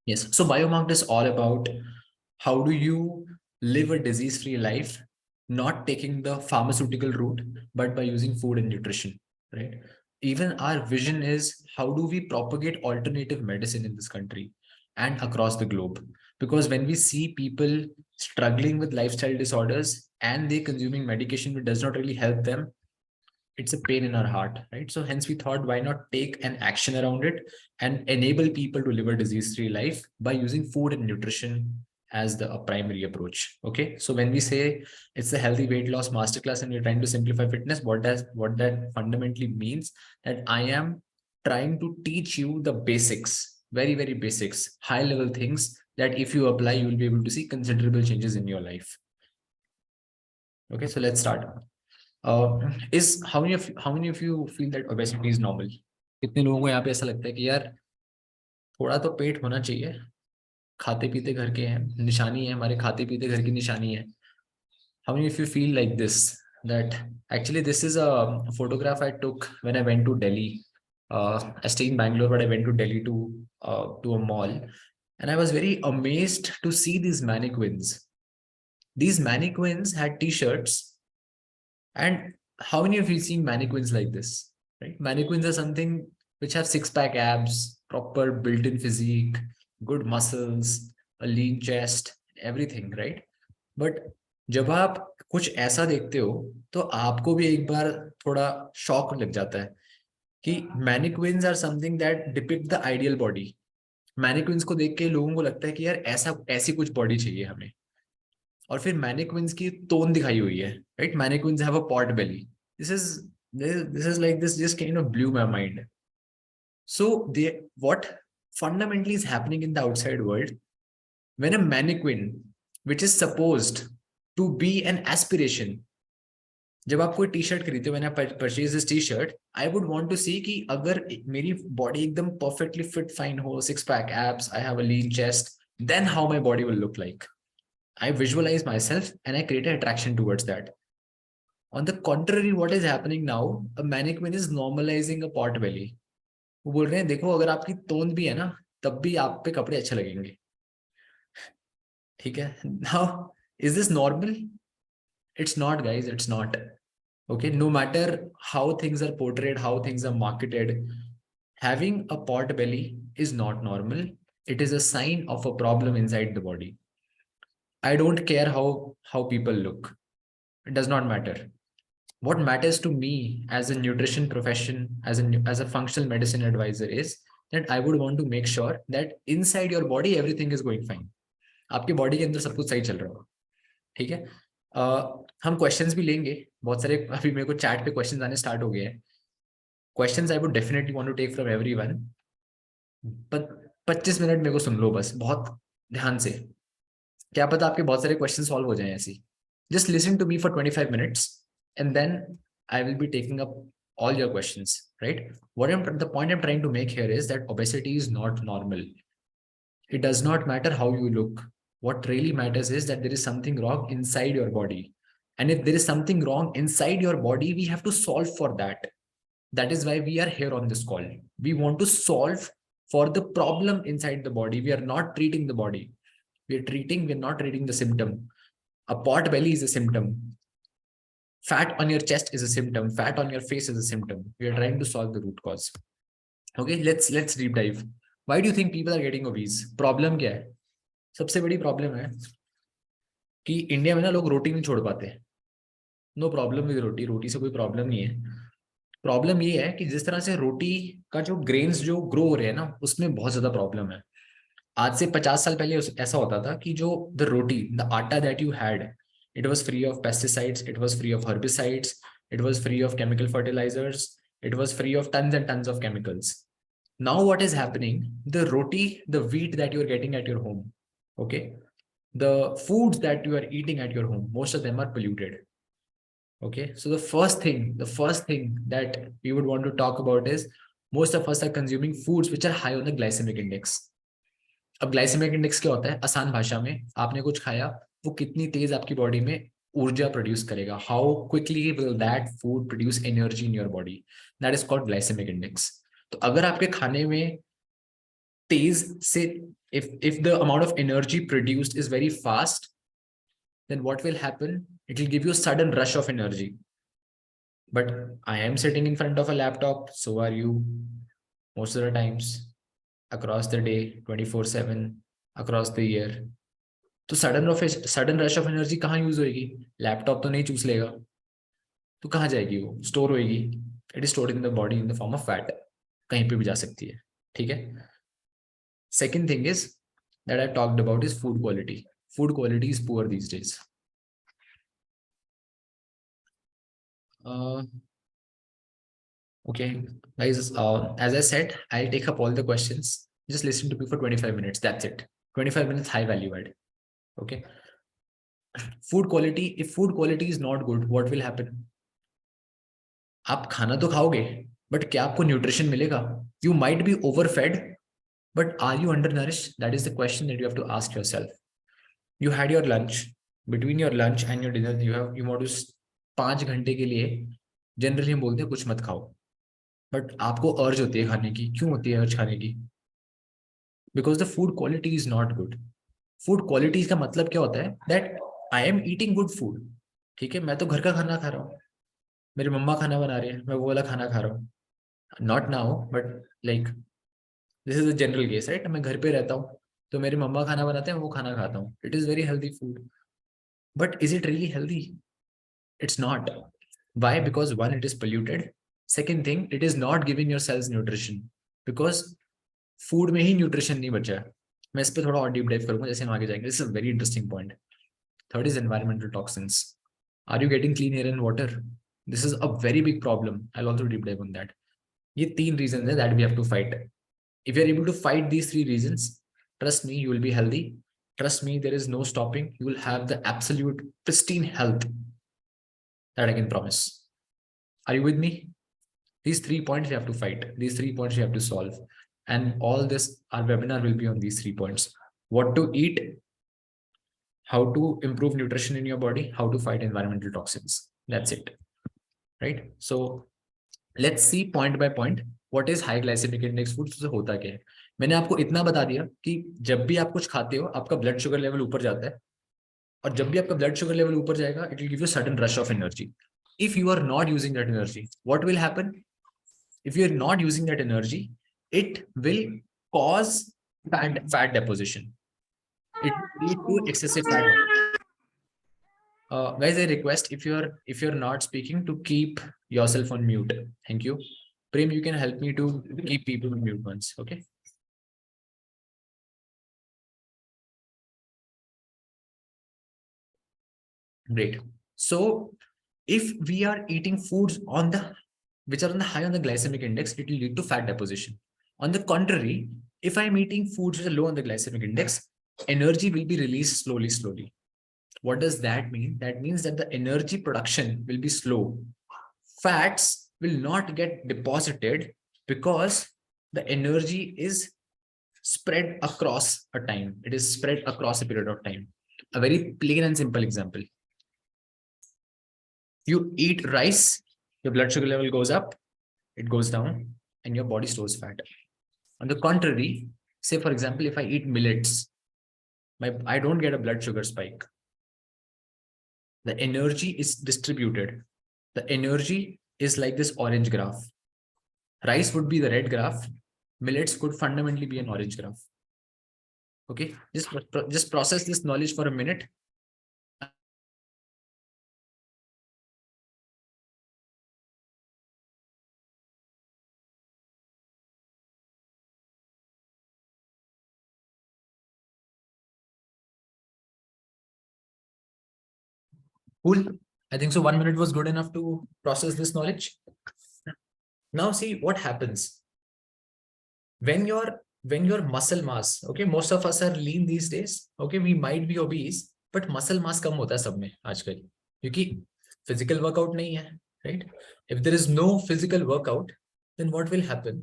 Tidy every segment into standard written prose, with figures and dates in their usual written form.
Yes. So biomarked is all about how do you live a disease-free life, not taking the pharmaceutical route, but by using food and nutrition, right? Even our vision is how do we propagate alternative medicine in this country and across the globe? Because when we see people struggling with lifestyle disorders and they consuming medication which does not really help them, it's a pain in our heart, right? So hence we thought, why not take an action around it and enable people to live a disease-free life by using food and nutrition as the primary approach. Okay, so when we say it's a healthy weight loss masterclass and we're trying to simplify fitness, what that fundamentally means that I am trying to teach you the basics, very, very basics, high level things that if you apply, you will be able to see considerable changes in your life. Okay, so let's start. Is how many of you feel that obesity is normal? कितने लोगों को यहाँ पे ऐसा लगता है कि यार थोड़ा तो पेट होना चाहिए, खाते पीते घर के हैं, निशानी है हमारे, खाते पीते घर की निशानी है. How many of you feel like this, that actually this is a photograph I took when I went to Delhi. I stay in Bangalore, but I went to Delhi to a mall, and I was very amazed to see these mannequins. These mannequins had t-shirts. And how many of you seen mannequins like this? Right? Mannequins are something which have six-pack abs, proper built-in physique, good muscles, a lean chest, everything, right? But जब आप कुछ ऐसा देखते हो तो आपको भी एक बार थोड़ा शॉक लग जाता है कि mannequins are something that depict the ideal body. Mannequins को देख के लोगों को लगता है कि यार ऐसा ऐसी कुछ बॉडी चाहिए हमें. और फिर मैनिक्विन्स की टोन दिखाई हुई है, right? Mannequins have a pot belly. This is like this just kind of blew my mind. So what fundamentally is happening in the outside world when a mannequin, which is supposed to be an aspiration, जब आप कोई T shirt खरीदते हो, मैंने purchase this T shirt, I would want to see कि अगर मेरी body एकदम परफेक्टली फिट फाइन हो, six pack abs, I have a lean chest, then how my body will look like. I visualize myself and I create an attraction towards that. On the contrary, what is happening now, a mannequin is normalizing a pot belly. वो बोल रहे हैं देखो अगर आपकी तोंद भी है ना तब भी आप पे कपड़े अच्छे लगेंगे. ठीक है? Now, is this normal? It's not, guys. It's not. Okay, no matter how things are portrayed, how things are marketed, having a pot belly is not normal. It is a sign of a problem inside the body. I don't care how people look. It does not matter. What matters to me as a nutrition profession, as a functional medicine advisor is that I would want to make sure that inside your body everything is going fine. आपके body के अंदर सब कुछ सही चल रहा हो. ठीक है? हम क्वेश्चंस भी लेंगे बहुत सारे. अभी मेरे को चैट पे क्वेश्चंस आने स्टार्ट हो गए हैं. Questions I would definitely want to take from everyone. पर 25 मिनट मेरे को सुन लो बस, बहुत ध्यान से. क्या पता आपके बहुत सारे क्वेश्चन सॉल्व हो जाए ऐसी. Just listen to me for 25 minutes and then I will be taking up all your questions, right? The point I'm trying to make here is that obesity is not normal. It does not matter how you look. What really matters is that there is something wrong inside your body. And if there is something wrong inside your body, we have to solve for that. That is why we are here on this call. We want to solve for the problem inside the body. We are not treating the body. We're not treating the symptom. A pot belly is a symptom. Fat on your chest is a symptom. Fat on your face is a symptom. We are trying to solve the root cause. Okay, let's deep dive. Why do you think people are getting obese? Problem क्या है? सबसे बड़ी problem है कि India में ना लोग रोटी नहीं छोड़ पाते. नो प्रॉब्लम विद रोटी. रोटी से कोई प्रॉब्लम नहीं है. प्रॉब्लम ये है कि जिस तरह से रोटी का जो ग्रेन्स जो ग्रो हो रहे हैं ना उसमें बहुत ज्यादा प्रॉब्लम है. आज से 50 साल पहले ऐसा होता था कि जो द रोटी, द आटा that you had, it was free of pesticides, it was free of herbicides, it was free of chemical fertilizers, it was free of tons and tons of chemicals. Now what is happening, the roti, the wheat that you are getting at your home, okay, the foods that you are eating at your home, most of them are polluted. Okay, so the first thing that we would want to talk about is most of us are consuming foods which are high on the glycemic index. अब glycaemic index क्या होता है? आसान भाषा में, आपने कुछ खाया, वो कितनी तेज आपकी बॉडी में ऊर्जा प्रोड्यूस करेगा. How quickly will that food produce energy in your body, that is called glycemic index. तो अगर आपके खाने में तेज से, if the amount of energy produced is very fast, then what will happen? It will give you a sudden rush of energy. But I am sitting in front of a laptop, so are you, most of the times, across the day, 24/7, across the year. तो sudden rush of energy कहाँ use होगी? Laptop तो नहीं चूस लेगा, तो कहाँ जाएगी? वो स्टोर होगी। It is stored in the body in the form of fat, कहीं पे भी जा सकती है। ठीक है। Second thing is that I talked about is food quality. Food quality is poor these days. Okay, guys, as I said, I'll take up all the questions. Just listen to me for 25 minutes. That's it. 25 minutes high value add. Okay. Food quality. If food quality is not good, what will happen? आप खाना तो खाओगे, but क्या आपको nutrition मिलेगा? You might be overfed, but are you undernourished? That is the question that you have to ask yourself. You had your lunch. Between your lunch and your dinner, you want to 5 घंटे के लिए generally हम बोलते हैं कुछ मत खाओ, but आपको अर्ज होती है खाने की. क्यों होती है अर्ज खाने की? Because the food quality is not good. Food quality का मतलब क्या होता है? That I am eating good food. ठीक है, मैं तो घर का खाना खा रहा हूँ, मेरी मम्मा खाना बना रही है, मैं वो वाला खाना खा रहा हूँ. Not now, but like this is a general case, right? मैं घर पे रहता हूँ, तो मेरी मम्मा खाना बनाते हैं, वो खाना खाता हूँ. It is very healthy food, but is it really healthy? It's not. Why? Because one, it is polluted. Second thing, it is not giving your cells nutrition. Because food में ही न्यूट्रिशन नहीं बचा है. मैं इस पे थोड़ा और डीप डाइव करूंगा जैसे हम आगे जाएंगे. This is a very interesting point. Third is environmental toxins. Are you getting clean air and water? This is a very big problem. I will also deep dive on that. ये 3 reasons है that we have to fight. If you are able to fight these 3 reasons, trust me, you will be healthy. Trust me, there is no stopping. You will have the absolute pristine health that I can promise. Are you with me? These 3 points you have to fight. These 3 points you have to solve. And all this, our webinar will be on these 3 points. What to eat, how to improve nutrition in your body, how to fight environmental toxins. That's it. Right? So let's see point by point. What is high glycemic index food? तो होता क्या है? मैंने आपको इतना बता दिया कि जब भी आप कुछ खाते हो, आपका ब्लड शुगर लेवल ऊपर जाता है, और जब भी आपका ब्लड शुगर लेवल ऊपर जाएगा, it will give you sudden rush of energy. If you are not using that energy, what will happen? If you are not using that energy, it will cause fat deposition. It will lead to excessive fat. Guys, I request if you're not speaking to keep yourself on mute. Thank you. Prem, you can help me to keep people on mute once. Okay. Great. So if we are eating foods which are on the high on the glycemic index, it will lead to fat deposition. On the contrary, if I'm eating foods which are low on the glycemic index, energy will be released slowly. What does that mean? That means that the energy production will be slow. Fats will not get deposited because the energy is spread across a time. It is spread across a period of time. A very plain and simple example. You eat rice, your blood sugar level goes up, it goes down, and your body stores fat. On the contrary, say for example, if I eat millets, I don't get a blood sugar spike. The energy is distributed. The energy is like this orange graph. Rice would be the red graph. Millets could fundamentally be an orange graph. Okay, just process this knowledge for a minute. Cool. I think so 1 minute was good enough to process this knowledge. Now see what happens when your muscle mass, okay, most of us are lean these days, okay, we might be obese, but muscle mass कम होता है सब में आजकल, क्योंकि physical workout नहीं है, right? If there is no physical workout, then what will happen?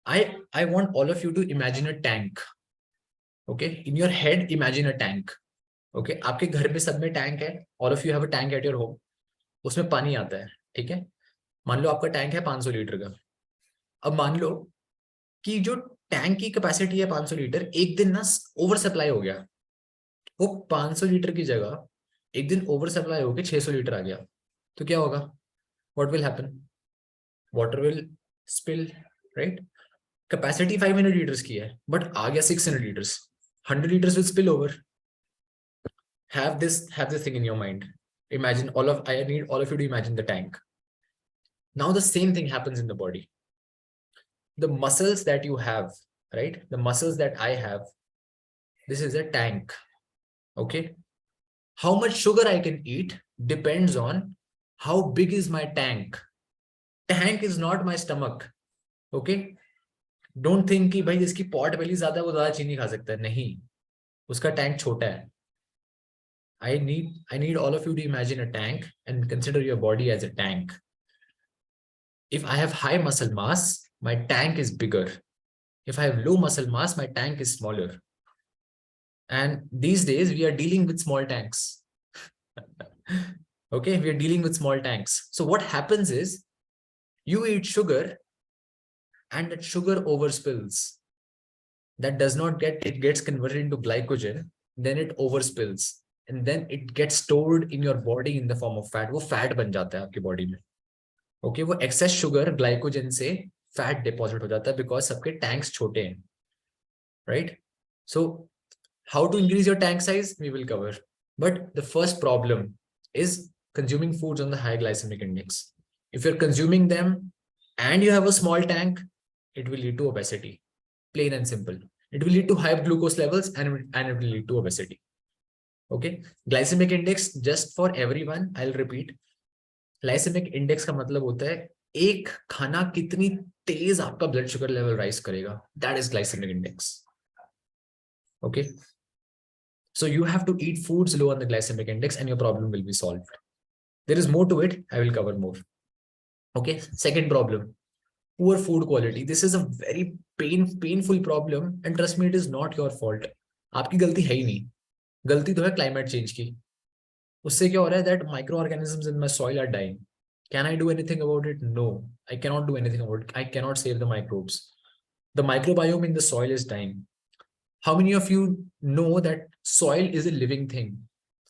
I want all of you to imagine a tank. Okay, in your head imagine a tank. Okay, आपके घर पे सब में टैंक है. All of you have a tank at your home. उसमें पानी आता है, ठीक है? मान लो आपका टैंक है 500 लीटर का. अब मान लो कि जो टैंक की कैपेसिटी है 500 लीटर, एक दिन ना ओवर सप्लाई हो गया, वो 500 लीटर की जगह एक दिन ओवर सप्लाई होकर 600 लीटर आ गया, तो क्या होगा? What will happen? Water will spill, right? Capacity 500 litres की है बट आ गया 600 litres, 100 liters will spill over. Have this thing in your mind. Imagine I need all of you to imagine the tank. Now the same thing happens in the body. The muscles that you have, right? The muscles that I have, this is a tank. Okay. How much sugar I can eat depends on how big is my tank. Tank is not my stomach. Okay. Don't think कि भाई जिसकी pot value ज्यादा वो ज्यादा चीनी खा सकता है, नहीं, उसका टैंक छोटा है. I need all of you to imagine a tank and consider your body as a tank. If I have high muscle mass, my tank is bigger. If I have low muscle mass, my tank is smaller. And these days we are dealing with small tanks. Okay, we are dealing with small tanks. So what happens is you eat sugar and that sugar overspills. That does not it gets converted into glycogen, then it overspills. And then it gets stored in your body in the form of fat. वो fat बन जाता है आपकी body में. Okay, वो excess sugar glycogen से fat deposit हो जाता है because सबके tanks छोटे हैं. Right? So how to increase your tank size? We will cover. But the first problem is consuming foods on the high glycemic index. If you're consuming them and you have a small tank, it will lead to obesity. Plain and simple. It will lead to high glucose levels and it will lead to obesity. Okay. Glycemic index, just for everyone, I'll repeat. Glycemic index का मतलब होता है एक खाना कितनी तेज आपका blood sugar level rise करेगा. That is glycemic index. Okay. So you have to eat foods low on the glycemic index and your problem will be solved. There is more to it. I will cover more. Okay. Second problem, poor food quality. This is a very painful problem. And trust me, it is not your fault. आपकी गलती है ही नहीं. गलती तो है climate change की. उससे क्या हो रहा है that microorganisms in my soil are dying. Can I do anything about it? No, I cannot do anything about it. I cannot save the microbes. The microbiome in the soil is dying. How many of you know that soil is a living thing?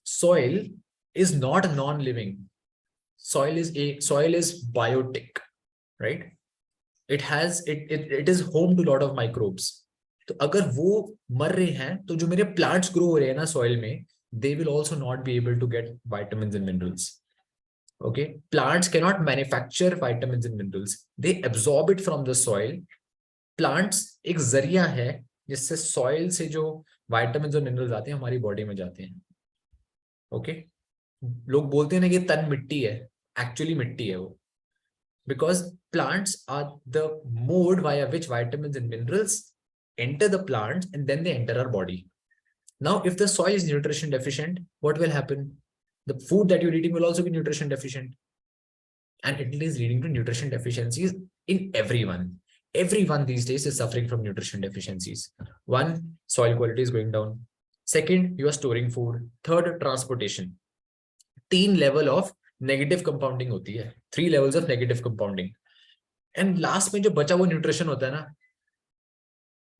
Soil is not non-living. Soil is biotic, right? It is home to a lot of microbes. तो अगर वो मर रहे हैं तो जो मेरे plants grow हो रहे हैं ना soil में, they will also not be able to get vitamins and minerals. Okay, plants cannot manufacture vitamins and minerals. They absorb it from the soil. Plants एक जरिया है जिससे soil से जो vitamins और minerals आते हैं हमारी body में जाते हैं. Okay, लोग बोलते हैं ना कि तन मिट्टी है, actually मिट्टी है वो, because plants are the mode via which vitamins and minerals enter the plant and then they enter our body. Now, if the soil is nutrition deficient, what will happen? The food that you're eating will also be nutrition deficient. And it is leading to nutrition deficiencies in everyone. Everyone these days is suffering from nutrition deficiencies. One, soil quality is going down. Second, you are storing food. Third, transportation. 3 level of negative compounding होती है. 3 levels of negative compounding. And last में जो बचा वो nutrition होता है ना,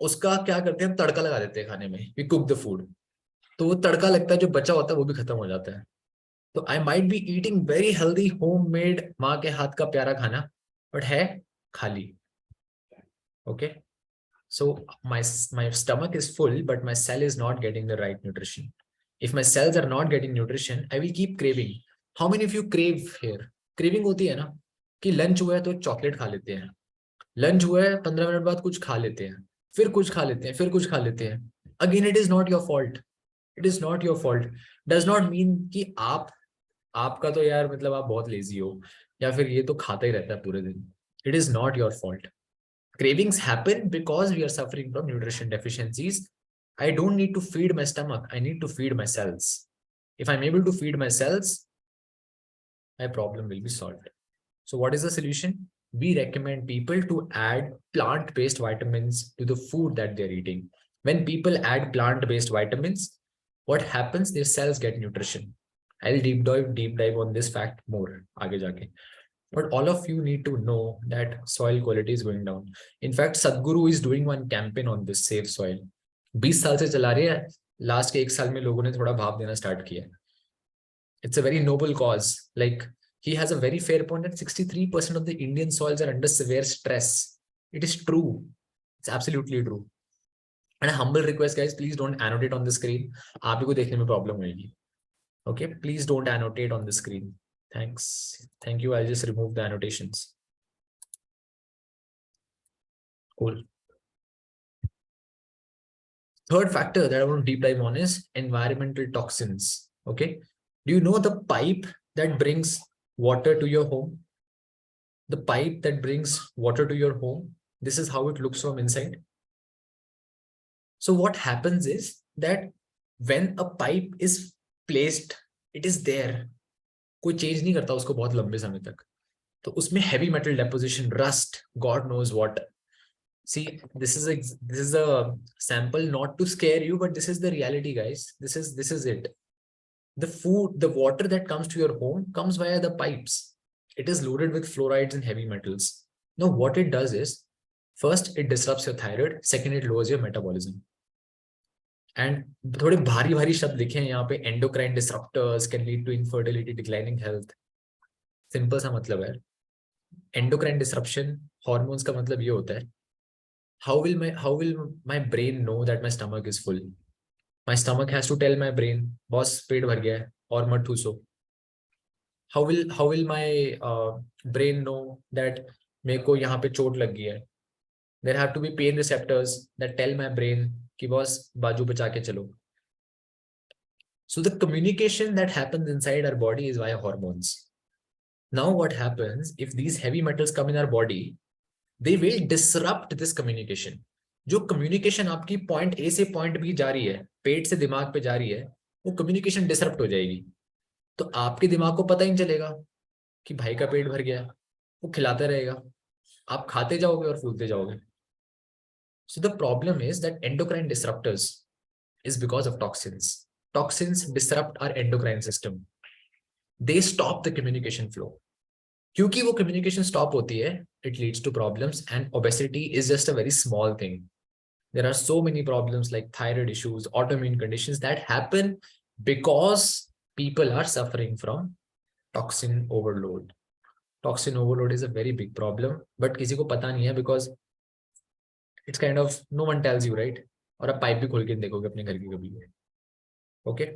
उसका क्या करते हैं हम तड़का लगा देते हैं खाने में. We cook the food. तो वो तड़का लगता है जो बचा होता है वो भी खत्म हो जाता है. तो I might be eating very healthy homemade माँ के हाथ का प्यारा खाना, but है खाली. Okay. So my stomach is full, but my cell is not getting the right nutrition. If my cells are not getting nutrition, I will keep craving. How many of you crave here? Craving होती है ना कि lunch हुआ है तो chocolate खा लेते हैं. Lunch हुआ है 15 मिनट बाद कुछ खा लेते हैं, फिर कुछ खा लेते हैं, फिर कुछ खा लेते हैं. Again, it is not your fault. It is not your fault. Does not mean कि आपका तो यार मतलब आप बहुत लेजी हो या फिर ये तो खाता ही रहता है पूरे दिन. It is not your fault. Cravings happen because we are suffering from nutrition deficiencies. I don't need to feed my stomach. I need to feed my cells. If I'm able to feed my cells, my problem will be solved. So what is the solution? We recommend people to add plant-based vitamins to the food that they're eating. When people add plant-based vitamins, what happens? Their cells get nutrition. I'll deep dive on this fact more आगे जाके. But all of you need to know that soil quality is going down. In fact, Sadhguru is doing one campaign on this Save Soil. 20 साल से चला रही है, last के 1 साल में लोगों ने थोड़ा भाव देना स्टार्ट किया. It's a very noble cause. Like, he has a very fair point that 63% of the Indian soils are under severe stress. It is true. It's absolutely true. And a humble request, guys, please don't annotate on the screen. आप ही को देखने में problem होगी. Okay, please don't annotate on the screen. Thanks. Thank you. I'll just remove the annotations. Cool. Third factor that I want to deep dive on is environmental toxins. Okay. Do you know the pipe that brings water to your home? The pipe that brings water to your home, this is how it looks from inside. So what happens is that when a pipe is placed, it is there. कोई change नहीं करता उसको बहुत लंबे समय तक. तो उसमें heavy metal deposition, rust, God knows what. See, this is a sample not to scare you, but this is the reality, guys. This is it. The water that comes to your home comes via the pipes. It is loaded with fluorides and heavy metals. Now, what it does is, first, it disrupts your thyroid. Second, it lowers your metabolism. And थोड़े भारी भारी शब्द लिखे हैं यहाँ पे, endocrine disruptors can lead to infertility, declining health. Simple सा मतलब है. Endocrine disruption, hormones का मतलब ये होता है. How will my brain know that my stomach is full? My stomach has to tell my brain, boss, पेट भर गया है और मत ठूसो. How will my brain know that मेरे को यहाँ पे चोट लग गई है? There have to be pain receptors that tell my brain कि boss बाजू बचा के चलो. So the communication that happens inside our body is via hormones. Now what happens if these heavy metals come in our body? They will disrupt this communication. जो communication आपकी point A से point B जा रही है, पेट से दिमाग पे जा रही है, वो communication disrupt हो जाएगी. तो आपके दिमाग को पता ही नहीं चलेगा कि भाई का पेट भर गया. वो खिलाता रहेगा, आप खाते जाओगे और फूलते जाओगे. So the problem is that endocrine disruptors is because of toxins. Toxins disrupt our endocrine system. They stop the communication flow. क्योंकि वो communication stop होती है, it leads to problems, and obesity is just a very small thing. There are so many problems like thyroid issues, autoimmune conditions that happen because people are suffering from toxin overload. Toxin overload is a very big problem, but किसी को पता नहीं है because it's kind of no one tells you, right? और आप pipe भी खोल के देखोगे अपने घर की कभी. Okay.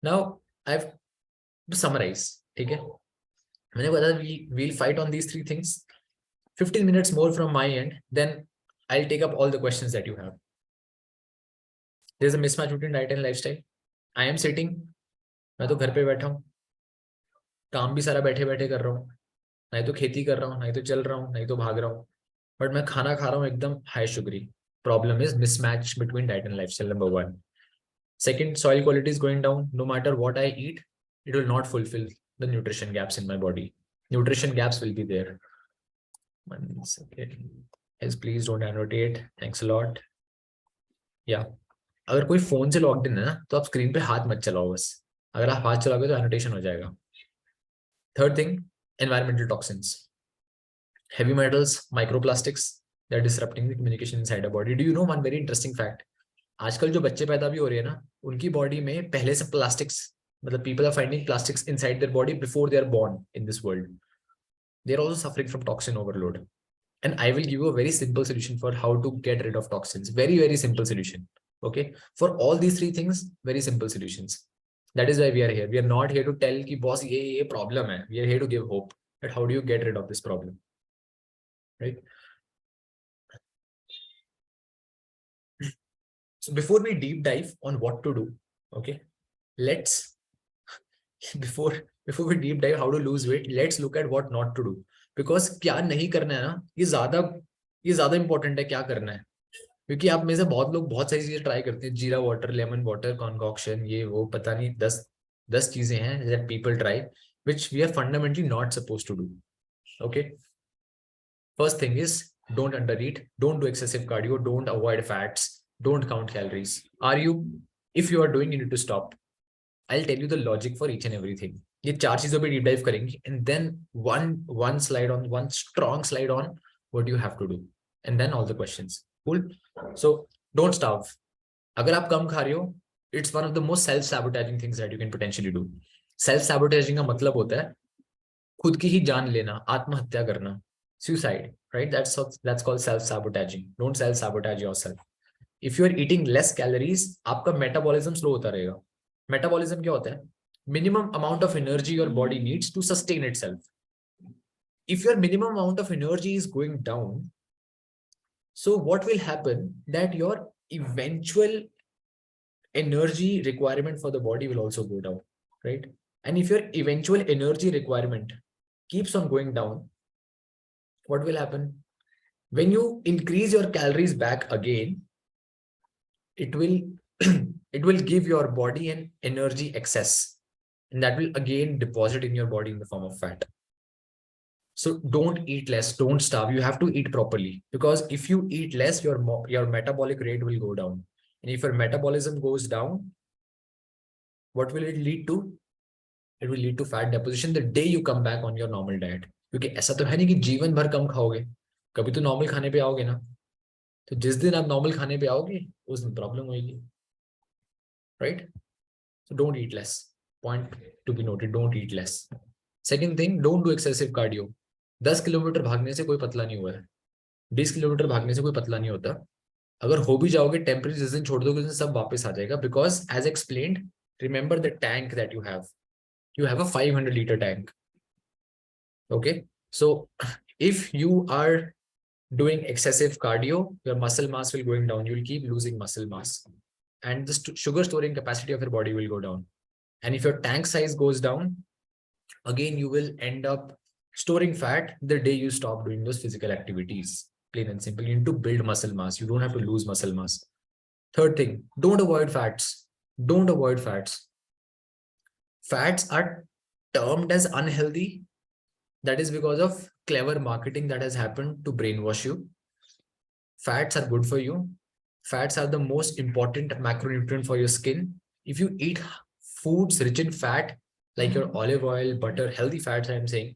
Now I've to summarize. ठीक है. मैंने बताया we'll fight on these 3 things. 15 minutes more from my end, then I'll take up all the questions that you have. There's a mismatch between diet and lifestyle. I am sitting, मैं तो घर पे बैठा हूँ, काम भी सारा बैठे बैठे कर रहा हूँ, नहीं तो खेती कर रहा हूँ, नहीं तो चल रहा हूँ, नहीं तो भाग रहा हूँ, बट मैं खाना खा रहा हूँ एकदम high sugary. Problem is mismatch between diet and lifestyle, number 1. Second, soil quality is going down. No matter what I eat, it will not fulfill the nutrition gaps in my body. Nutrition gaps will be there. 1 second. Yes, please don't annotate. Thanks a lot. Yeah. अगर कोई phone से logged in है ना, तो आप screen पे हाथ मत चलाओ बस. अगर आप हाथ चलाओगे तो एनोटेशन हो जाएगा. Third thing, environmental toxins, heavy metals, microplastics, they're disrupting the communication inside our body. Do you know one very interesting fact? आजकल जो बच्चे पैदा भी हो रहे हैं ना, उनकी बॉडी में पहले से प्लास्टिक्स, मतलब people are finding plastics inside their body before they are born in this world. They're also suffering from toxin overload. And I will give you a very simple solution for how to get rid of toxins. Very, very simple solution. Okay. For all these 3 things, very simple solutions. That is why we are here. We are not here to tell ki boss ye problem hai. We are here to give hope that how do you get rid of this problem, right? So before we deep dive on what to do, okay, let's before we deep dive how to lose weight, let's look at what not to do. Because क्या नहीं करना है ना, ये ज्यादा important है क्या करना है. क्योंकि आप में से बहुत लोग बहुत सारी चीजें ट्राई करते हैं, जीरा वाटर, लेमन वाटर, कॉन्कॉक्शन, ये वो पता नहीं 10 चीजें हैं that people try, which we are fundamentally not supposed to do. Okay. First thing is don't undereat, don't do excessive cardio, don't avoid fats, don't count calories. If you are doing, you need to stop. I'll tell you the logic for each and everything. ये 4 चीजों पे deep dive करेंगे, and then one slide on, one strong slide on what you have to do, and then all the questions. Cool. So don't starve. अगर आप कम खा रहे हो, it's one of the most self sabotaging things that you can potentially do. Self sabotaging का मतलब होता है खुद की ही जान लेना, आत्महत्या करना, suicide, right? That's called self sabotaging. Don't self sabotage yourself. If you are eating less calories, आपका मेटाबॉलिज्म स्लो होता रहेगा. मेटाबॉलिज्म क्या होता है? Minimum amount of energy your body needs to sustain itself. If your minimum amount of energy is going down, so what will happen that your eventual energy requirement for the body will also go down, right? And if your eventual energy requirement keeps on going down, what will happen? When you increase your calories back again, it will it will give your body an energy excess, and that will again deposit in your body in the form of fat. So don't eat less, don't starve. You have to eat properly, because if you eat less, your metabolic rate will go down, and if your metabolism goes down, what will it lead to? It will lead to fat deposition the day you come back on your normal diet. क्योंकि ऐसा तो है नहीं कि जीवन भर कम खाओगे, कभी तो नॉर्मल खाने पे आओगे ना. तो जिस दिन आप नॉर्मल खाने पे आओगे, उस दिन प्रॉब्लम होगी, right? So don't eat less. Point to be noted, don't eat less. Second thing, don't do excessive cardio. 10 kilometre भागने से कोई पतला नहीं हुआ है, 20 किलोमीटर भागने से कोई पतला नहीं होता. अगर हो भी जाओगे, टेम्परेरी जिस दिन छोड़ दोगे, उस दिन सब वापस आ जाएगा. Because as explained, remember the tank that you have a 500-liter tank. Okay, so if you are doing excessive cardio, your muscle mass will going down. You will keep losing muscle mass, and the sugar storing capacity of your body will go down. And if your tank size goes down, again you will end up storing fat the day you stop doing those physical activities. Plain and simple. You need to build muscle mass. You don't have to lose muscle mass. Third thing, don't avoid fats. Don't avoid fats. Fats are termed as unhealthy. That is because of clever marketing that has happened to brainwash you. Fats are good for you. Fats are the most important macronutrient for your skin. If you eat foods rich in fat, like your olive oil, butter, healthy fats, I am saying,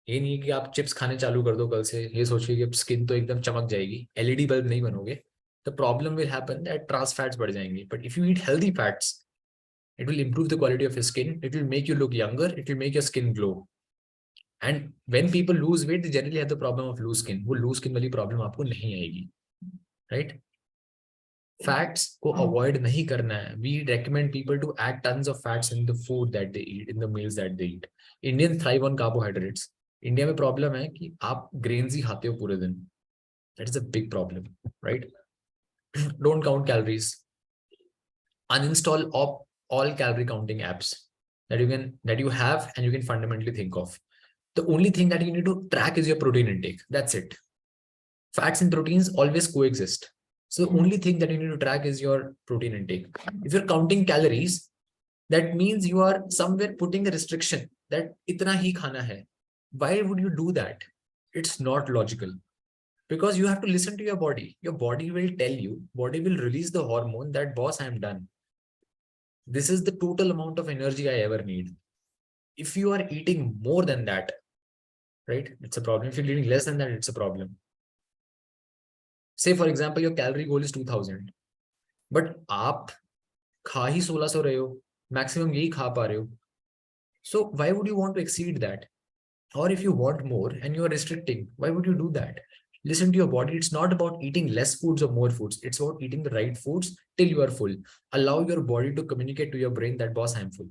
ये नहीं कि आप chips खाने चालू कर दो कल से, ये सोचिए कि स्किन तो एकदम चमक जाएगी, एलईडी बल्ब नहीं बनोगे. The problem will happen that trans fats बढ़ जाएंगे. But if you eat healthy fats, it will improve the quality of your skin. It will make you look younger. It will make your skin glow. And when people lose weight, they generally have the problem of loose skin. वो loose skin वाली problem आपको नहीं आएगी, right? Fats को avoid नहीं करना है. We recommend people to add tons of fats in the food that they eat, in the meals that they eat. Indians thrive on carbohydrates. India में problem है कि आप ग्रेन्स ही खाते हो पूरे दिन. That is a big problem, right? Don't count calories. Uninstall all calorie counting apps that you have and you can fundamentally think of. The only thing that you need to track is your protein intake. That's it. Fats and proteins always coexist. So the only thing that you need to track is your protein intake. If you're counting calories, that means you are somewhere putting a restriction that itna hi khana hai. Why would you do that? It's not logical. Because you have to listen to your body. Your body will tell you, body will release the hormone that, boss, I am done. This is the total amount of energy I ever need. If you are eating more than that, right, it's a problem. If you're eating less than that, it's a problem. Say, for example, your calorie goal is 2000, but आप खा ही 1600 रहे हो, maximum यही खा पा रहे हो. So why would you want to exceed that? Or if you want more and you are restricting, why would you do that? Listen to your body. It's not about eating less foods or more foods. It's about eating the right foods till you are full. Allow your body to communicate to your brain that, boss, I'm full.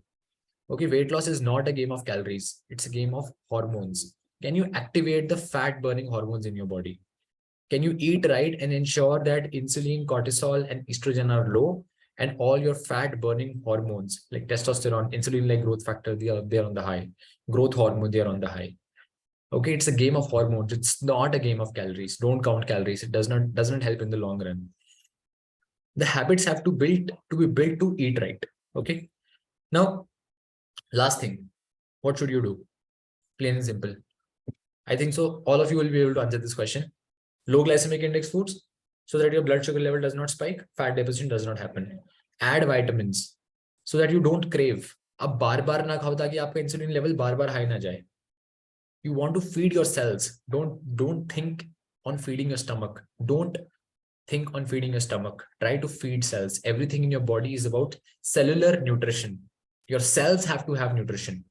Okay, weight loss is not a game of calories. It's a game of hormones. Can you activate the fat burning hormones in your body? Can you eat right and ensure that insulin, cortisol, and estrogen are low, and all your fat burning hormones like testosterone, insulin like growth factor, they're on the high. Growth hormone, they're on the high. Okay, it's a game of hormones. It's not a game of calories. Don't count calories. It doesn't help in the long run. The habits have to be built to eat right. Okay. Now, last thing, what should you do? Plain and simple. I think so. All of you will be able to answer this question. Low glycemic index foods, so that your blood sugar level does not spike, fat deposition does not happen. Add vitamins so that you don't crave. अब बार बार ना खाओ ताकि आपका insulin level बार बार high ना जाए. You want to feed your cells. Don't think on feeding your stomach. Don't think on feeding your stomach. Try to feed cells. Everything in your body is about cellular nutrition. Your cells have to have nutrition.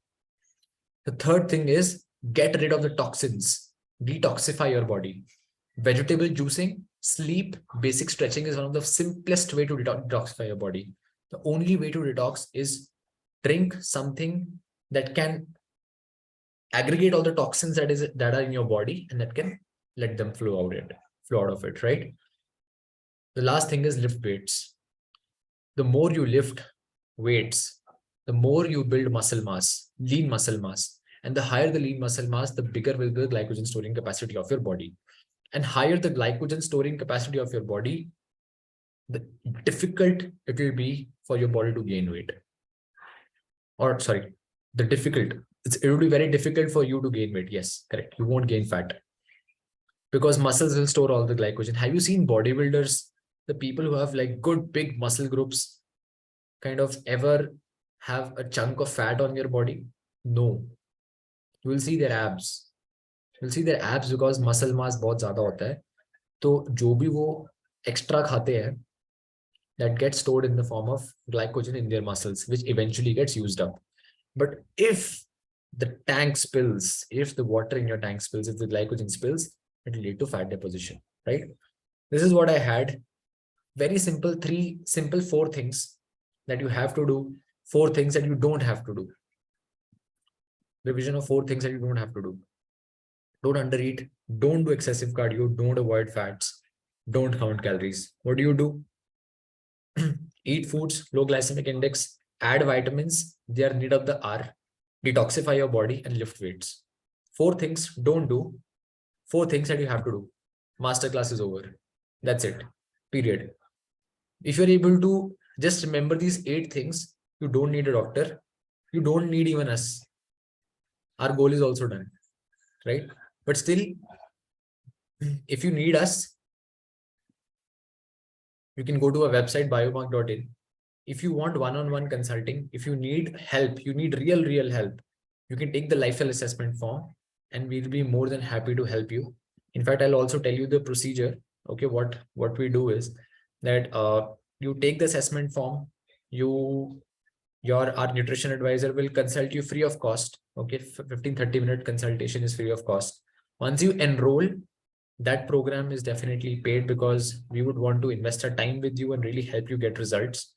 The third thing is get rid of the toxins. Detoxify your body. Vegetable juicing, sleep, basic stretching is one of the simplest way to detoxify your body. The only way to detox is drink something that can aggregate all the toxins that are in your body and that can let them flow out of it, right? The last thing is lift weights. The more you lift weights, the more you build muscle mass, lean muscle mass. And the higher the lean muscle mass, the bigger will be the glycogen storing capacity of your body. And higher the glycogen storing capacity of your body, the difficult it will be for your body to gain weight. Or sorry, it will be very difficult for you to gain weight. Yes, correct. You won't gain fat because muscles will store all the glycogen. Have you seen bodybuilders, the people who have like good big muscle groups, kind of ever have a chunk of fat on your body? No. You will see their abs. You'll see their abs because muscle mass बहुत ज़्यादा होता है. तो जो भी वो extra खाते हैं, that gets stored in the form of glycogen in their muscles, which eventually gets used up. But if the tank spills, if the water in your tank spills, if the glycogen spills, it will lead to fat deposition, right? This is what I had. Very simple, four things that you have to do, four things that you don't have to do. Revision of four things that you don't have to do. Don't undereat, don't do excessive cardio, don't avoid fats, don't count calories. What do? Eat foods, low glycemic index, add vitamins, they are need of the hour, detoxify your body and lift weights. Four things don't do, four things that you have to do. Masterclass is over. That's it. Period. If you're able to just remember these 8 things, you don't need a doctor. You don't need even us. Our goal is also done, right? But still, if you need us, you can go to our website biomark.in. If you want one-on-one consulting, if you need help, you need real help, you can take the lifestyle assessment form and we'll be more than happy to help you. In fact, I'll also tell you the procedure. Okay, what we do is that you take the assessment form, our nutrition advisor will consult you free of cost. Okay, 15-30 minute consultation is free of cost. Once you enroll, that program is definitely paid because we would want to invest our time with you and really help you get results.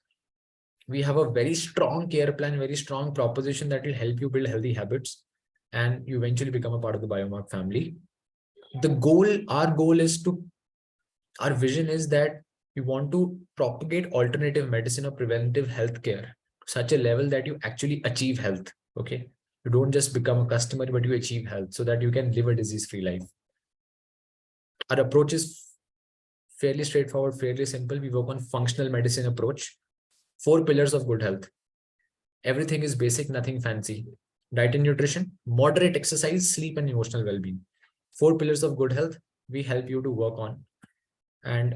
We have a very strong care plan, very strong proposition that will help you build healthy habits and you eventually become a part of the Biomark family. Our vision is that we want to propagate alternative medicine or preventive healthcare to such a level that you actually achieve health. Okay. You don't just become a customer, but you achieve health so that you can live a disease-free life. Our approach is fairly straightforward, fairly simple. We work on functional medicine approach. 4 pillars of good health. Everything is basic, nothing fancy. Diet and nutrition, moderate exercise, sleep, and emotional well-being. 4 pillars of good health we help you to work on. And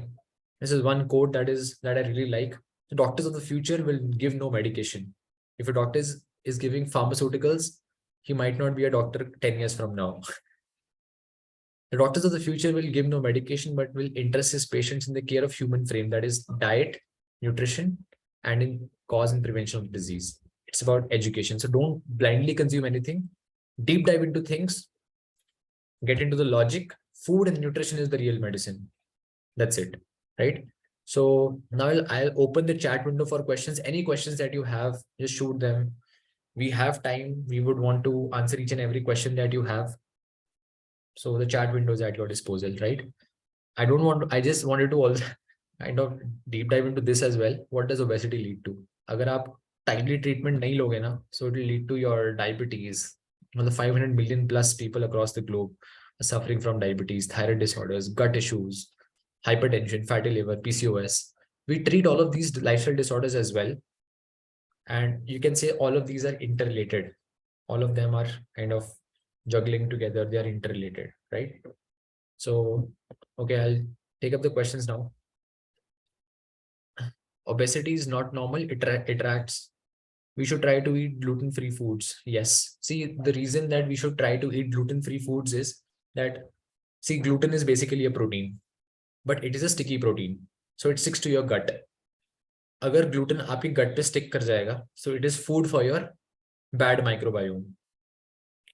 this is one quote that I really like. The doctors of the future will give no medication. If a doctor is giving pharmaceuticals, he might not be a doctor 10 years from now. The doctors of the future will give no medication, but will interest his patients in the care of human frame, that is diet, nutrition, and in cause and prevention of disease. It's about education. So don't blindly consume anything. Deep dive into things. Get into the logic. Food and nutrition is the real medicine. That's it, right? So now I'll open the chat window for questions. Any questions that you have, just shoot them. We have time. We would want to answer each and every question that you have. So the chat window is at your disposal, right? I just wanted to also kind of deep dive into this as well. What does obesity lead to? अगर आप timely treatment नहीं लोगे ना, so it will lead to your diabetes. The 500 million plus people across the globe are suffering from diabetes, thyroid disorders, gut issues, hypertension, fatty liver, PCOS. We treat all of these lifestyle disorders as well. And you can say all of these are interrelated. All of them are kind of juggling together. They are interrelated, right? So, okay, I'll take up the questions now. Obesity is not normal. It attracts we should try to eat gluten-free foods. Yes. See, the reason that we should try to eat gluten-free foods is that, see, gluten is basically a protein, but it is a sticky protein. So it sticks to your gut. अगर gluten आपकी gut पे stick कर जाएगा, so it is food for your bad microbiome.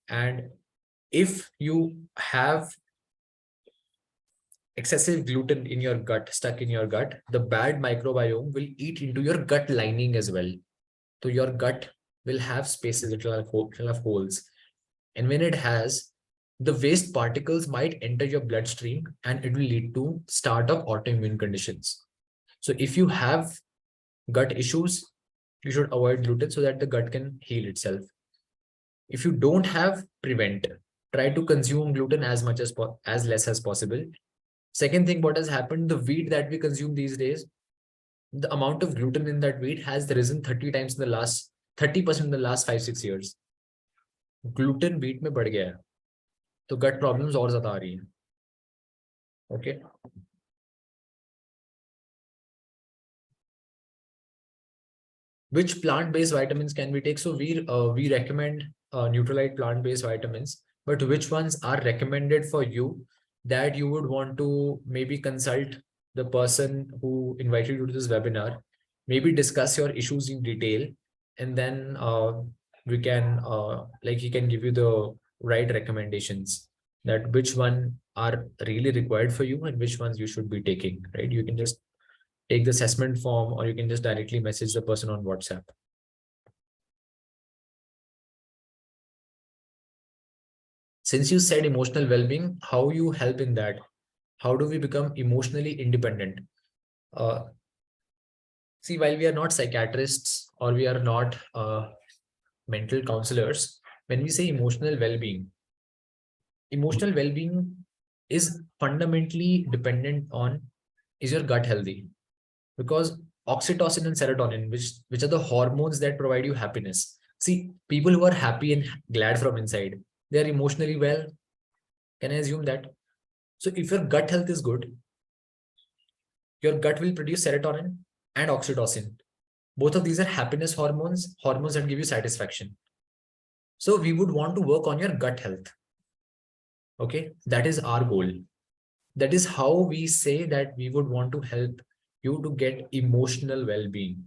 And if you have excessive gluten in your gut, stuck in your gut, the bad microbiome will eat into your gut lining as well. So your gut will have spaces, it will have holes. And when it has, the waste particles might enter your bloodstream and it will lead to start of autoimmune conditions. So if you have gut issues, you should avoid gluten so that the gut can heal itself. If you don't have, prevent. Try to consume gluten as much as less as possible. Second thing, what has happened, the wheat that we consume these days, the amount of gluten in that wheat has risen 30 times in the last 30% in the last 5-6 years. Gluten wheat में बढ़ गया है, तो gut problems और ज़्यादा आ रही हैं. Okay. Which plant-based vitamins can we take? So we recommend Neutralite plant-based vitamins, but which ones are recommended for you that you would want to maybe consult the person who invited you to this webinar, maybe discuss your issues in detail, and then we can like he can give you the right recommendations that which one are really required for you and which ones you should be taking, right? You can just take the assessment form or you can just directly message the person on WhatsApp. Since you said emotional well-being, how you help in that? How do we become emotionally independent? See, while we are not psychiatrists or we are not mental counselors, when we say emotional well-being is fundamentally dependent on, is your gut healthy? Because oxytocin and serotonin, which are the hormones that provide you happiness. See, people who are happy and glad from inside, they are emotionally well. Can I assume that? So if your gut health is good, your gut will produce serotonin and oxytocin. Both of these are happiness hormones, hormones that give you satisfaction. So we would want to work on your gut health. Okay, that is our goal. That is how we say that we would want to help you to get emotional well-being.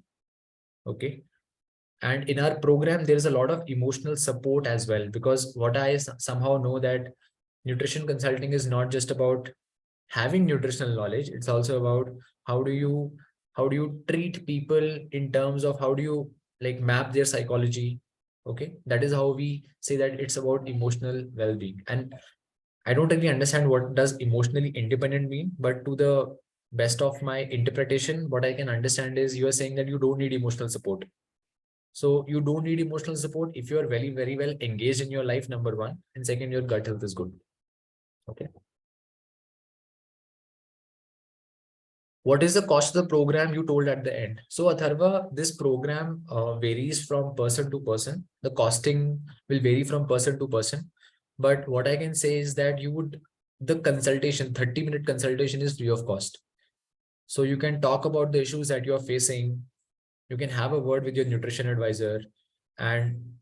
Okay. And in our program, there is a lot of emotional support as well, because what I somehow know that nutrition consulting is not just about having nutritional knowledge. It's also about how do you treat people in terms of how do you like map their psychology. Okay. That is how we say that it's about emotional well-being. And I don't really understand what does emotionally independent mean, but to the best of my interpretation, what I can understand is you are saying that you don't need emotional support. So you don't need emotional support if you are very, very well engaged in your life, number one. And second, your gut health is good. Okay. What is the cost of the program you told at the end? So Atharva, this program varies from person to person. The costing will vary from person to person. But what I can say is that the consultation, 30-minute consultation is free of cost. So you can talk about the issues that you're facing. You can have a word with your nutrition advisor and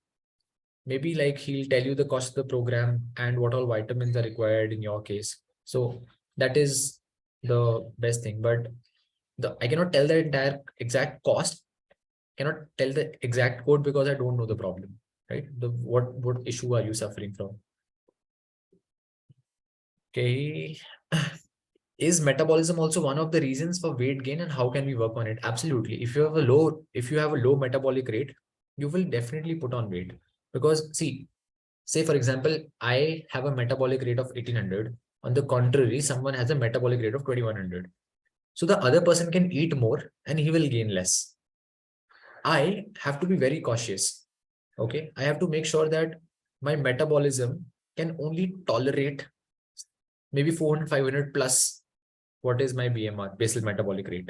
maybe like he'll tell you the cost of the program and what all vitamins are required in your case. So that is the best thing. But I cannot tell the entire exact cost, cannot tell the exact code because I don't know the problem, right? What issue are you suffering from? Okay. Is metabolism also one of the reasons for weight gain and how can we work on it? Absolutely. If you have a low metabolic rate, you will definitely put on weight. Because see, say for example, I have a metabolic rate of 1800. On the contrary, someone has a metabolic rate of 2100. So the other person can eat more and he will gain less. I have to be very cautious. Okay. I have to make sure that my metabolism can only tolerate maybe 400, 500 plus what is my BMR, basal metabolic rate.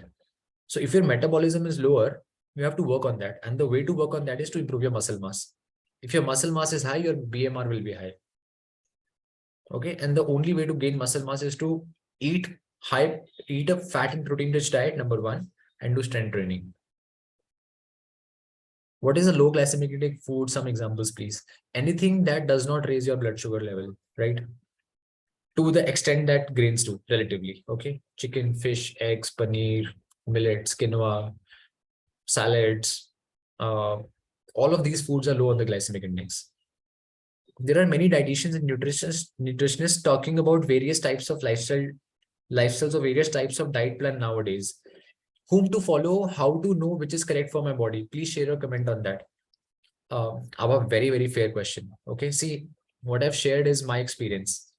So if your metabolism is lower, you have to work on that. And the way to work on that is to improve your muscle mass. If your muscle mass is high, your BMR will be high. Okay. And the only way to gain muscle mass is to eat a fat and protein rich diet, number one, and do strength training. What is a low glycemic index food? Some examples, please. Anything that does not raise your blood sugar level, right? To the extent that grains do, relatively. Okay. Chicken, fish, eggs, paneer, millets, quinoa, salads. All of these foods are low on the glycemic index. There are many dietitians and nutritionists talking about various types of lifestyles or various types of diet plan nowadays. Whom to follow, how to know which is correct for my body? Please share your comment on that. Our very, very fair question. Okay, see, what I've shared is my experience.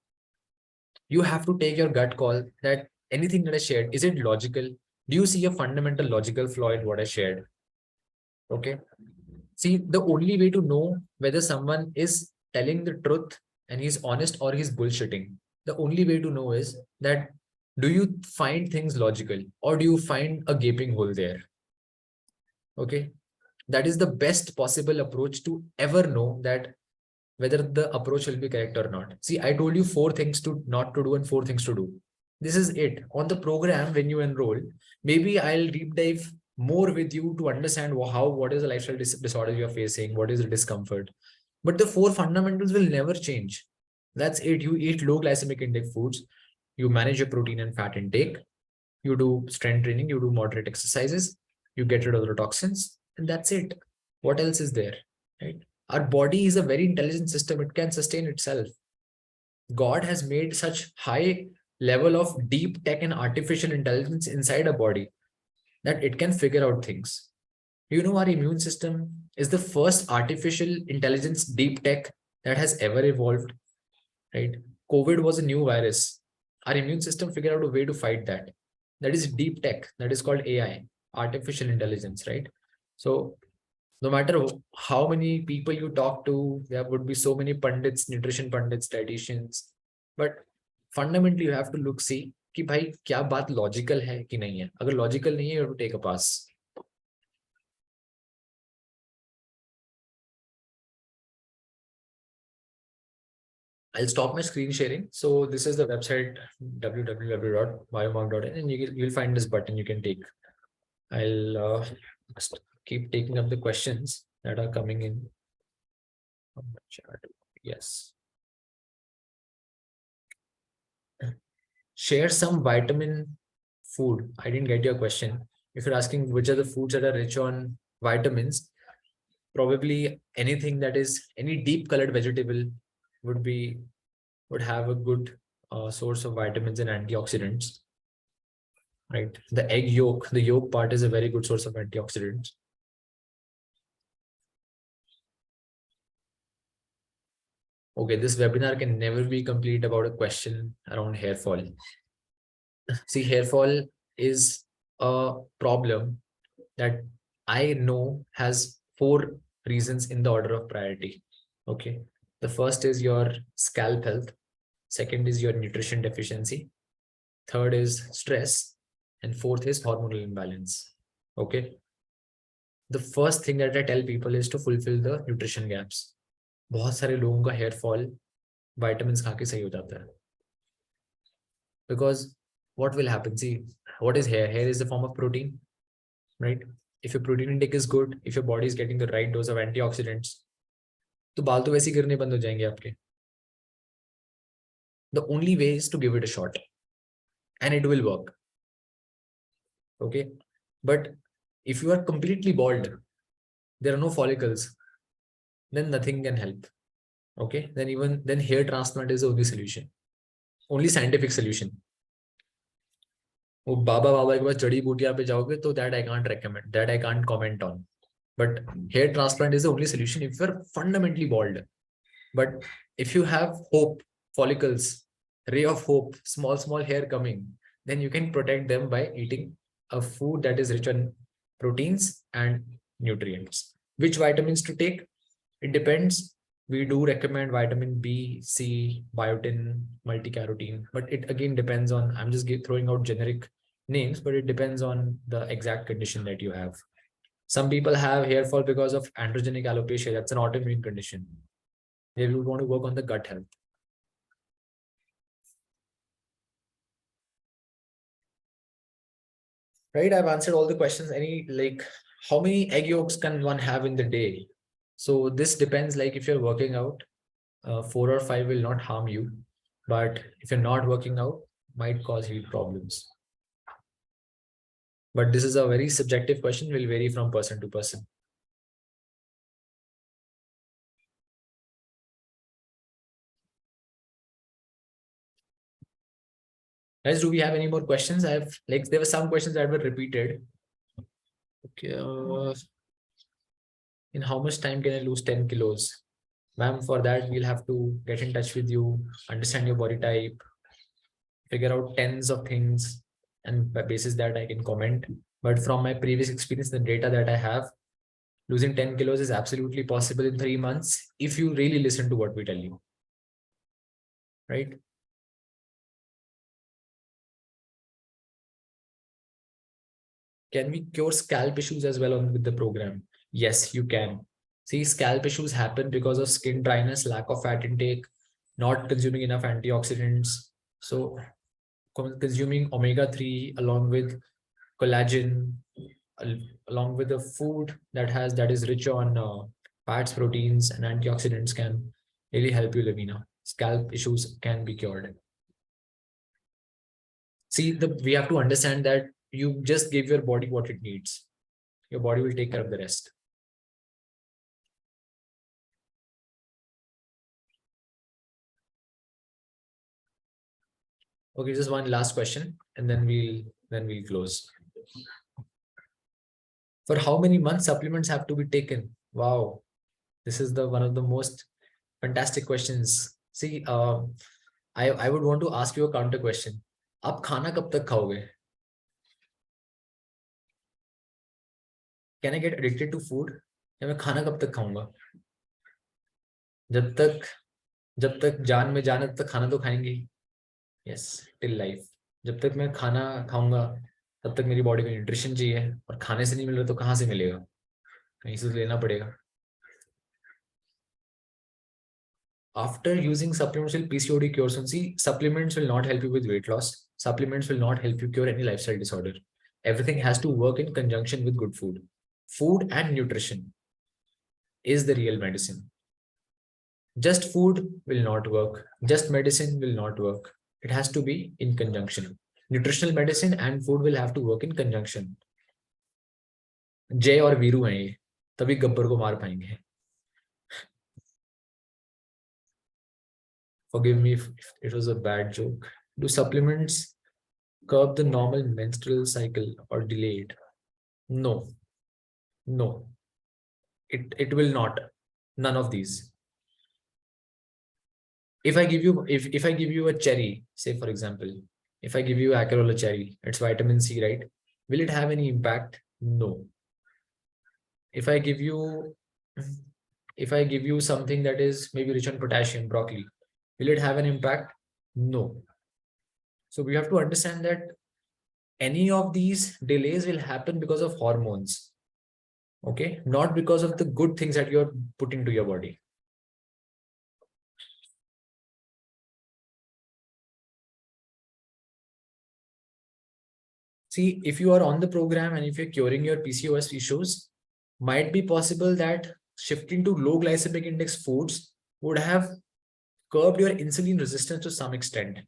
You have to take your gut call that anything that I shared, is it logical? Do you see a fundamental logical flaw in what I shared? Okay. See, the only way to know whether someone is telling the truth and he's honest or he's bullshitting, the only way to know is that do you find things logical or do you find a gaping hole there? Okay. That is the best possible approach to ever know that whether the approach will be correct or not. See, I told you 4 things to not to do and 4 things to do. This is it. On the program, when you enroll, maybe I'll deep dive more with you to understand what is the lifestyle disorder you're facing, what is the discomfort. But the 4 fundamentals will never change. That's it. You eat low glycemic index foods, you manage your protein and fat intake, you do strength training, you do moderate exercises, you get rid of the toxins, and that's it. What else is there? Right? Our body is a very intelligent system. It can sustain itself. God has made such high level of deep tech and artificial intelligence inside a body that it can figure out things. You know, our immune system is the first artificial intelligence deep tech that has ever evolved, right? COVID was a new virus. Our immune system figured out a way to fight that. That is deep tech. That is called AI, artificial intelligence, right? So no matter how many people you talk to, there would be so many pundits, nutrition pundits, dietitians, but fundamentally you have to look, see कि भाई क्या बात logical है कि नहीं है. अगर logical नहीं है, you have to take a pass. I'll stop my screen sharing. So this is the website www.biomark.in, and you'll find this button you can take. I'll just keep taking up the questions that are coming in from the chat. Yes. Share some vitamin food. I didn't get your question. If you're asking which are the foods that are rich on vitamins, probably anything that is any deep colored vegetable would have a good source of vitamins and antioxidants. Right, the egg yolk, the yolk part is a very good source of antioxidants. Okay, this webinar can never be complete about a question around hair fall. See, hair fall is a problem that I know has 4 reasons in the order of priority. Okay. The first is your scalp health. Second is your nutrition deficiency. Third is stress. And fourth is hormonal imbalance. Okay. The first thing that I tell people is to fulfill the nutrition gaps. बहुत सारे लोगों का hair fall vitamins खा के सही हो जाता है. Because what will happen? See, what is hair? Hair is a form of protein, right? If your protein intake is good, if your body is getting the right dose of antioxidants, तो बाल तो वैसे ही गिरने बंद हो जाएंगे आपके. The only way is to give it a shot, and it will work. Okay, but if you are completely bald, there are no follicles, then nothing can help. Okay, then hair transplant is the only solution, only scientific solution. वो बाबा के पास जड़ी बूटियां पे जाओगे तो that I can't recommend, that I can't comment on. But hair transplant is the only solution if you're fundamentally bald. But if you have hope, follicles, ray of hope, small hair coming, then you can protect them by eating a food that is rich on proteins and nutrients. Which vitamins to take? It depends. We do recommend vitamin B, C, biotin, multi-carotene, but it again depends on, I'm just throwing out generic names, but it depends on the exact condition that you have. Some people have hair fall because of androgenic alopecia. That's an autoimmune condition. They would want to work on the gut health. Right, I've answered all the questions. Any How many egg yolks can one have in the day? So this depends, like if you're working out, 4 or 5 will not harm you. But if you're not working out, might cause heat problems. But this is a very subjective question, will vary from person to person. Guys, do we have any more questions? There were some questions that were repeated. Okay. In how much time can I lose 10 kilos? Ma'am, for that, we'll have to get in touch with you, understand your body type, figure out tens of things, and by basis that I can comment. But from my previous experience, the data that I have, losing 10 kilos is absolutely possible in 3 months if you really listen to what we tell you. Right? Can we cure scalp issues as well with the program? Yes, you can. See, scalp issues happen because of skin dryness, lack of fat intake, not consuming enough antioxidants. So consuming omega-3 along with collagen, along with the food that is rich on fats, proteins, and antioxidants can really help you, Lavina. Scalp issues can be cured. See, we have to understand that you just give your body what it needs. Your body will take care of the rest. Okay, just one last question, and then we'll close. For how many months supplements have to be taken? Wow, this is the one of the most fantastic questions. See, I would want to ask you a counter question. आप खाना कब तक खाओगे? Can I get addicted to food? या मैं खाना कब तक खाऊंगा? जब तक जब तक जान में जान है तब तक खाना तो खाएंगे ही. Yes, till life. जब तक मैं खाना खाऊंगा तब तक मेरी बॉडी को न्यूट्रिशन चाहिए, और खाने से नहीं मिल रहा तो कहाँ से मिलेगा? कहीं से लेना पड़ेगा. After using supplements will PCOD cure? So see, supplements will not help you with weight loss. Supplements will not help you cure any lifestyle disorder. Everything has to work in conjunction with good food. Food and nutrition is the real medicine. Just food will not work. Just medicine will not work. It has to be in conjunction. Nutritional medicine and food will have to work in conjunction. जय और वीरू हैं ये, तभी गब्बर को मार पाएंगे. Forgive me if it was a bad joke. Do supplements curb the normal menstrual cycle or delay it? No, no, it will not. None of these. If I give you if I give you a cherry, say for example, if I give you Acarola cherry, it's vitamin C, right? Will it have any impact? No. If I give you something that is maybe rich on potassium, broccoli, will it have an impact? No. So we have to understand that any of these delays will happen because of hormones. Okay, not because of the good things that you're putting to your body. See, if you are on the program and if you're curing your PCOS issues, might be possible that shifting to low glycemic index foods would have curbed your insulin resistance to some extent,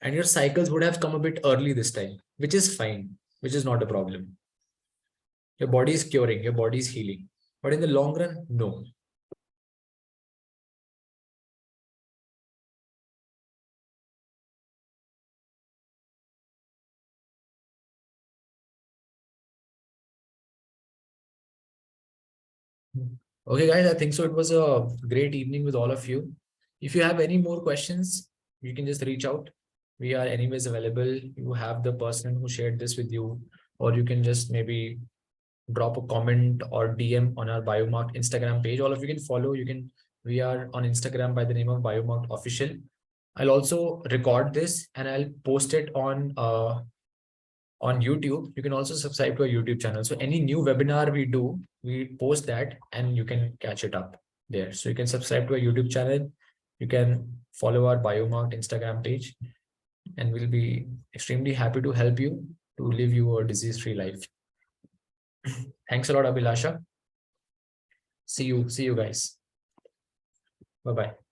and your cycles would have come a bit early this time, which is fine, which is not a problem. Your body is curing, your body is healing, but in the long run, no. Okay, guys, I think so. It was a great evening with all of you. If you have any more questions, you can just reach out. We are anyways available. You have the person who shared this with you, or you can just maybe drop a comment or DM on our Biomarked Instagram page. All of you can follow. We are on Instagram by the name of Biomarked Official. I'll also record this and I'll post it on YouTube. You can also subscribe to our YouTube channel. So any new webinar we do, we post that and you can catch it up there. So you can subscribe to our YouTube channel. You can follow our Biomarked Instagram page, and we'll be extremely happy to help you to live your disease-free life. Thanks a lot, Abhilasha. See you guys. Bye bye.